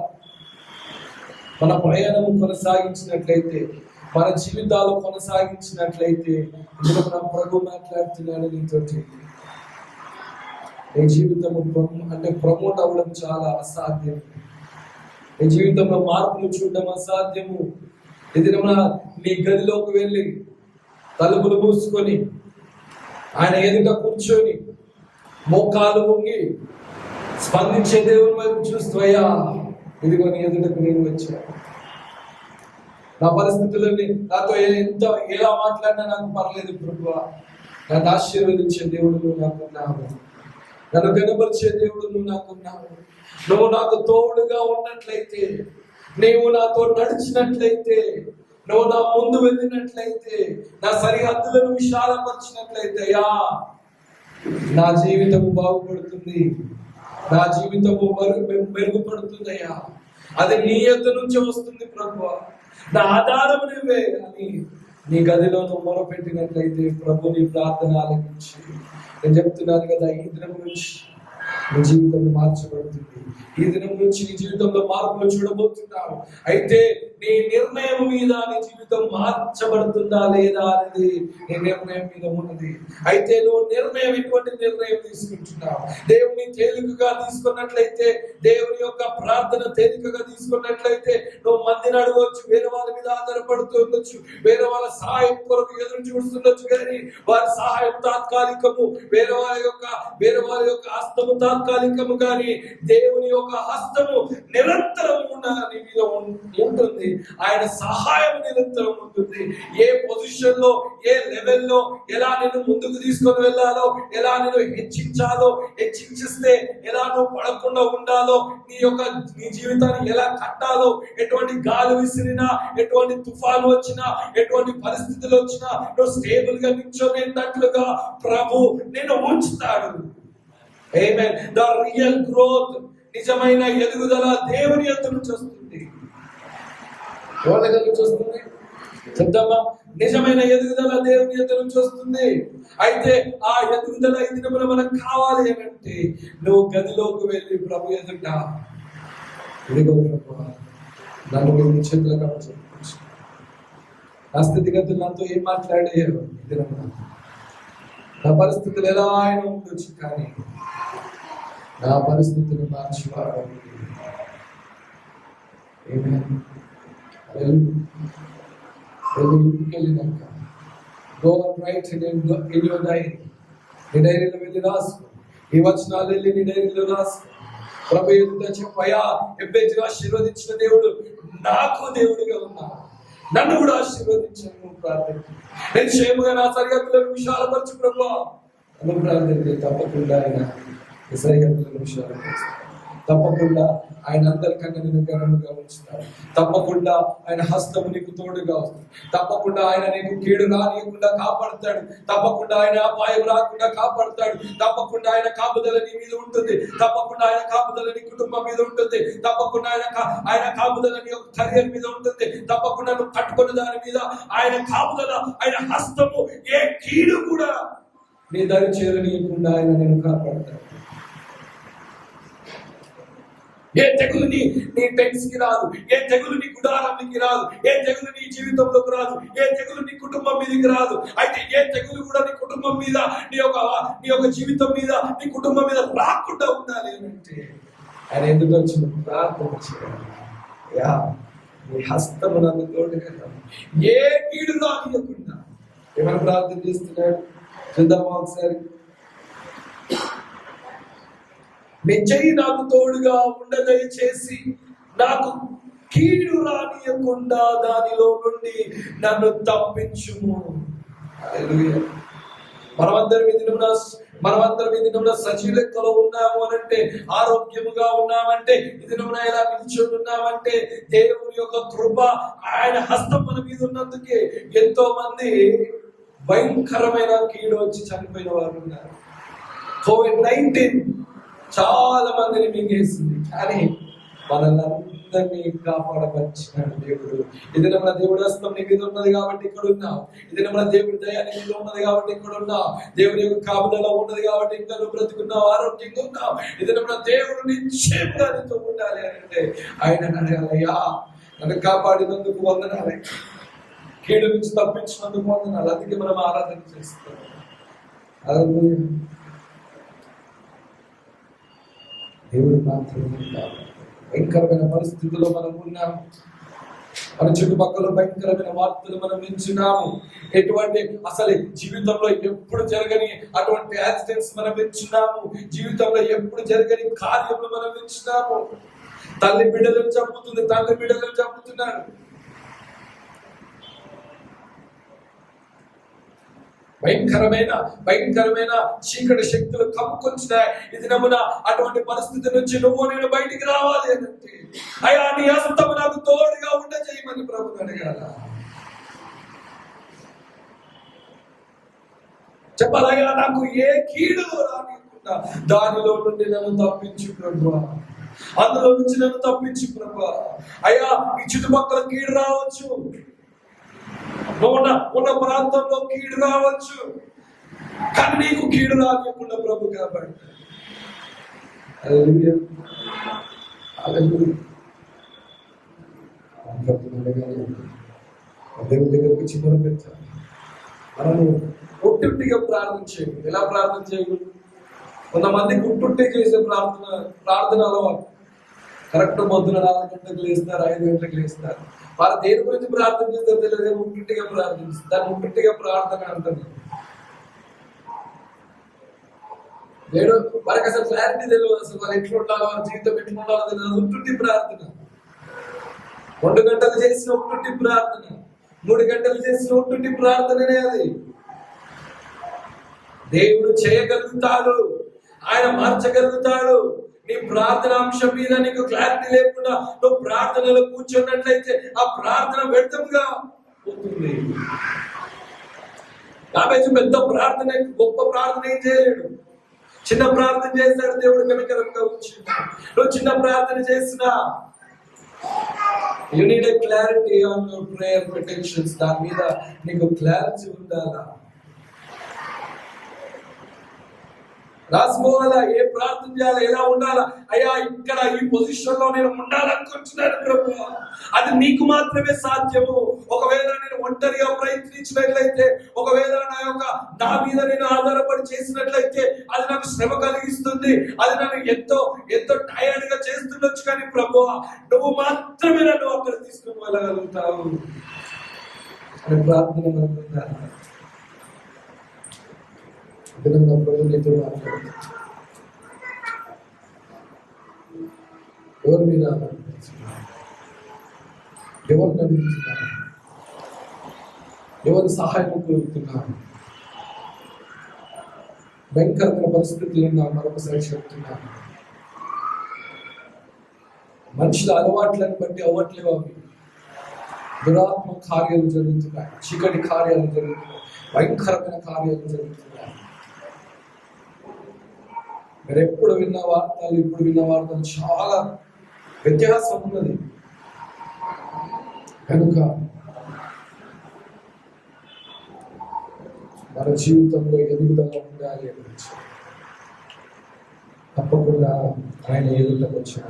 మన ప్రయాణం కొనసాగించినట్లయితే, మన జీవితాలు కొనసాగించినట్లయితే, ఇందులో మన ప్రభు మాట్లాడుతున్నాడు నీతోటి. నీ జీవితము ప్రమోట్ అవ్వడం చాలా అసాధ్యం. నీ జీవితంలో మార్పులు చూడడం అసాధ్యము. ఎదురుగా నీ గదిలోకి వెళ్ళి తలుపులు మూసుకొని ఆయన ఎదుట కూర్చొని మోకాలు వంగి స్పందించే దేవుని వైపు చూస్తూ, అయ్యా ఇదిగో నీ ఎదుటకు నేను వచ్చా, నా పరిస్థితులని నాతో ఎలా మాట్లాడినా నాకు పర్లేదు ప్రభువా, నన్ను ఆశీర్వదించే దేవుడు నువ్వు నాకున్నావు, నన్ను గణపరిచే దేవుడు నువ్వు నాకున్నావు. నువ్వు నాకు తోడుగా ఉన్నట్లయితే, నీవు నాతో నడిచినట్లయితే, నువ్వు నా ముందు వెళ్ళినట్లయితే, నా సరిహద్దులను విశాలపరిచినట్లయితే, అయ్యా నా జీవితము బాగుపడుతుంది, నా జీవితము మెరుగుపడుతుందయ్యా. అది నీ యొద్ద నుంచి వస్తుంది ప్రభువా, నా ఆధారం నువ్వే అని నీ గదిలో నువ్వు మొరపెట్టినట్లయితే ప్రభు నీ ప్రార్థన ఆలకించి, నేను చెప్తున్నాను కదా, ఈ దినం నుంచి నీ జీవితం మార్చబడుతుంది. ఈ దినం నుంచి నీ జీవితంలో మార్పులు చూడబోతున్నావు. అయితే నీ నిర్ణయం మీద నీ జీవితం మార్చబడుతుందా లేదా అనేది నీ నిర్ణయం మీద ఉన్నది. అయితే నువ్వు ఎటువంటి నిర్ణయం తీసుకుంటున్నావు? దేవుని తేలికగా తీసుకున్నట్లయితే, దేవుని యొక్క ప్రార్థన తేలికగా తీసుకున్నట్లయితే, నువ్వు మందిని అడగవచ్చు, వేరే వాళ్ళ మీద ఆధారపడుతూ ఉండొచ్చు, వేరే వాళ్ళ సహాయం కొరకు ఎదురు చూస్తుండొచ్చు, కానీ వారి సహాయం తాత్కాలికము, వేరే వాళ్ళ యొక్క హస్తము తాత్కాలికము, కానీ దేవుని యొక్క హస్తము నిరంతరం నీ మీద ఉంటుంది. ఆయన సహాయం నిరంతరం ఉంటుంది. ఏ పొజిషన్ లో, ఏ లెవెల్లో, ఎలా నేను ముందుకు తీసుకొని వెళ్ళాలో, ఎలా నేను హెచ్చించిస్తే ఎలా నువ్వు పడకుండా ఉండాలో, నీ జీవితాన్ని ఎలా కట్టాలో, ఎటువంటి గాలి విసిరినా, ఎటువంటి తుఫాను వచ్చినా, ఎటువంటి పరిస్థితులు వచ్చినా నువ్వు స్టేబుల్ గా నిల్చోనేటట్లుగా ప్రభు నేను ఉంచుతాడు. ఆమేన్. ద రియల్ గ్రోత్, నిజమైన ఎదుగుదల దేవుని యొద్ద నుంచి వస్తుంది. ఎవరి దగ్గర నుంచి వస్తుంది? చెప్తామా? నిజమైన ఎదుగుదల దేవుని యొద్ద నుంచి వస్తుంది. అయితే ఆ ఎదుగుదల ఈ దినమున మనకు కావాలి అంటే, నువ్వు గదిలోకి వెళ్ళి ప్రభు ఎదుట, ఇదిగో ప్రభు నన్ను మీ చేతులకు అప్పగించు. నా స్థితిగతులు నాతో ఏం మాట్లాడారు ఈ దినమున, నా పరిస్థితులు ఎలా ఆయన ఉండొచ్చు, కానీ నా పరిస్థితిని మార్చివాడు. ఇంటికెళ్ళినాక go and write in your diary. నీ డైరీలో వెళ్ళి రాసుకో, ఈ వచనాలు వెళ్ళి నీ డైరీలో రాసుకో. ప్రభు ఎదుట చెప్పయా, ఎబ్బేజీని ఆశీర్వదించిన దేవుడు నాకు దేవుడిగా ఉన్నా, నన్ను కూడా ఆశీర్వదించాను ప్రార్థన. నేను క్షేమంగా నా సరిహద్దులను విశాలపరచు ప్రభు నన్ను ప్రార్థన. తప్పకుండా ఆయన సరిహద్దులను విశాలపరుస్తాడు. తప్పకుండా ఆయన అందరికన్నా నేను ఘనముగా ఉంచుతాడు. తప్పకుండా ఆయన హస్తము నీకు తోడుగా వస్తుంది. తప్పకుండా ఆయన నీకు కీడు రానియకుండా కాపాడుతాడు. తప్పకుండా ఆయన అపాయం రాకుండా కాపాడుతాడు. తప్పకుండా ఆయన కాపుదల నీ మీద ఉంటుంది. తప్పకుండా ఆయన కాపుదల నీ కుటుంబం మీద ఉంటుంది. తప్పకుండా ఆయన కాపుదల నీ యొక్క కెరీర్ మీద ఉంటుంది. తప్పకుండా నువ్వు కట్టుకున్న దాని మీద ఆయన కాపుదల, ఆయన హస్తము, ఏ కీడు కూడా నీ దరి చేరనీయకుండా ఆయన నేను కాపాడుతాడు. ఏ తెగులు నీ టెన్స్ కి రాదు, ఏ తెగులు నీ గుడారానికి రాదు, ఏ తెగులు నీ జీవితంలోకి రాదు, ఏ తెగులు నీ కుటుంబం మీదకి రాదు. అయితే ఏ తెగులు కూడా నీ కుటుంబం మీద, నీ యొక్క జీవితం మీద, నీ కుటుంబం మీద రాకుండా ఉండాలి అంటే ఆయన ఎందుకు వచ్చిన ప్రార్థన చేయాలి. నీ హస్తము నాకు తోడుగా, ఏ కీడు రానియకుండా ఏమైనా ప్రార్థన చేస్తున్నాడు చూద్దామా ఒకసారి. నీ చెయ్యి నాకు తోడుగా ఉండదయచేసి నాకు కీడు రానియకుండా దానిలో నుండి నన్ను తప్పించుము. హల్లెలూయా. మనమందరం ఈ దినమున సజీవ లెక్కలో ఉన్నాము అనంటే, ఆరోగ్యముగా ఉన్నామంటే, ఈ దినమున ఇలా నిల్చొని ఉన్నామంటే దేవుని యొక్క కృప, ఆయన హస్తం మన మీద ఉన్నందుకే. ఎంతో మంది భయంకరమైన కీడు వచ్చి చనిపోయిన వారు ఉన్నారు. COVID-19 చాలా మందిని మింగేసింది, కానీ మనల్ని అందరినీ కాపాడవచ్చినాడు దేవుడు. ఇది మన దేవుడి హస్తం నీ మీద ఉన్నది కాబట్టి ఇక్కడ ఉన్నావు. ఇది మన దేవుడి దయ నీ మీద ఉన్నది కాబట్టి ఇక్కడ ఉన్నావు. దేవుడి యొక్క కాపుదల ఉన్నది కాబట్టి ఇంకా నువ్వు బ్రతుకున్నావు, ఆరోగ్యంగా ఉన్నావు. ఇది మన దేవుడు నిశ్చయంగా నీతో ఉండాలి అంటే ఆయన అడగాలయ్యా, నన్ను కాపాడినందుకు వందనాలే, కీడు నుంచి తప్పించినందుకు వందనాలు. అందుకే మనం ఆరాధన చేస్తాం. హల్లెలూయా. దేవుడు మాత్రమే కాదు. భయంకరమైన పరిస్థితుల్లో మనం ఉన్నాము. మన చుట్టుపక్కల భయంకరమైన వార్తలు మనం వింటున్నాము. ఎటువంటి అసలు జీవితంలో ఎప్పుడు జరగని అటువంటి యాక్సిడెంట్స్ మనం వింటున్నాము. జీవితంలో ఎప్పుడు జరగని కార్యములు మనం వింటున్నాము. తల్లి బిడ్డలను చంపుతుంది, తండ్రి బిడ్డలను చంపుతున్నాడు. భయంకరమైన చీకటి శక్తులు కమ్ముకొచ్చినాయి. ఇది నమ్మున అటువంటి పరిస్థితి నుంచి నువ్వు నేను బయటికి రావాలి అంటే, అయ్యా నీ హస్తము నాకు తోడుగా ఉండజేయమని ప్రభుని అడగాల. చెప్పాలయ్యా, నాకు ఏ కీడు రానికుండా దానిలో నుండి నన్ను తప్పించు ప్రభువా, అందులో నుంచి నన్ను తప్పించు ప్రభువా. అయ్యా ఈ చుట్టుపక్కల కీడు రావచ్చు, ఉన్న ప్రాంతంలో కీడు రావచ్చు, కానీ నీకు కీడు రానియకుండా ప్రభు కాబట్టి. హల్లెలూయా. హల్లెలూయా. దేవుని దగ్గరికి వచ్చి మనం పెట్టాలి. మనము ఒట్టుగా ప్రార్థన చేయకూడదు. ఎలా ప్రార్థన చేయకూడదు? కొంతమందికి ఒట్టుట్టే చేసే ప్రార్థన అలవాటు. కరెక్ట్ పొద్దున 4 గంటలకు లేస్తారు, 5 గంటలకు లేస్తారు. వారు దేని గురించి ప్రార్థన చేస్తారు తెలియదు, ముట్టిగా ప్రార్థిస్తారు. దాన్ని ముట్టిగా ప్రార్థన అంటారు. లేడు వారికి అసలు క్లారిటీ తెలియదు, అసలు వాళ్ళు ఎట్లా ఉండాలో, వారి జీవితం ఎట్లా ఉండాలో తెలియదు. ఉంటుంటి ప్రార్థన. 2 గంటలు చేసిన ఉంటుంటి ప్రార్థన, 3 గంటలు చేసిన ఉంటుంటి ప్రార్థననే అది. దేవుడు చేయగలుగుతాడు, ఆయన మార్చగలుగుతాడు. నీ ప్రార్థన అంశం మీద నీకు క్లారిటీ లేకుండా నువ్వు ప్రార్థనలో కూర్చున్నట్లయితే ఆ ప్రార్థన వ్యర్థంగా పోతుంది. కాబట్టి పెద్ద ప్రార్థన, గొప్ప ప్రార్థన ఏం చేయలేడు. చిన్న ప్రార్థన చేస్తాడు, దేవుడు కనికరంగా ఉంచున్నాడు. నువ్వు చిన్న ప్రార్థన చేసినా you need a clarity on your prayer petitions. దాని మీద నీకు క్లారిటీ ఉండాలా, రాసుకోవాలా, ఏ ప్రార్థన చేయాలా, ఎలా ఉండాలా. అయ్యా ఇక్కడ ఈ పొజిషన్ లో నేను ఉండాలనుకుంటున్నాను ప్రభు, అది నీకు మాత్రమే సాధ్యము. ఒకవేళ నేను ఒంటరిగా ప్రయత్నించినట్లయితే, ఒకవేళ నా మీద నేను ఆధారపడి చేసినట్లయితే అది నాకు శ్రమ కలిగిస్తుంది, అది నన్ను ఎంతో టైర్డ్ గా చేస్తుండొచ్చు. కానీ ప్రభు నువ్వు మాత్రమే నన్ను అక్కడ తీసుకుని వెళ్ళగలుగుతావు అని ప్రార్థన. ఎవరి మీద ఎవరిని అడుగుతున్నారు, ఎవరి సహాయం కోరుతున్నారు? భయంకరమైన పరిస్థితులు మరొకసారి చెప్తున్నాను. మనుషుల అలవాట్లను బట్టి అవ్వట్లేవు అవి. దురాత్మ కార్యాలు జరుగుతున్నాయి, చీకటి కార్యాలు జరుగుతున్నాయి, భయంకరమైన కార్యాలు జరుగుతున్నాయి. మీరు ఎప్పుడు విన్న వార్తలు, ఇప్పుడు విన్న వార్తలు చాలా వ్యత్యాసం ఉన్నది. కనుక మన జీవితంలో ఎదుగుదల ఉండాలి అని తప్పకుండా ఆయన ఎదుగుదలకు వచ్చిన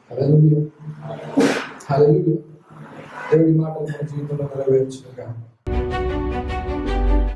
హల్లెలూయా. హల్లెలూయా. దేవుడి మాటలు మన జీవితంలో నెరవేర్చుగా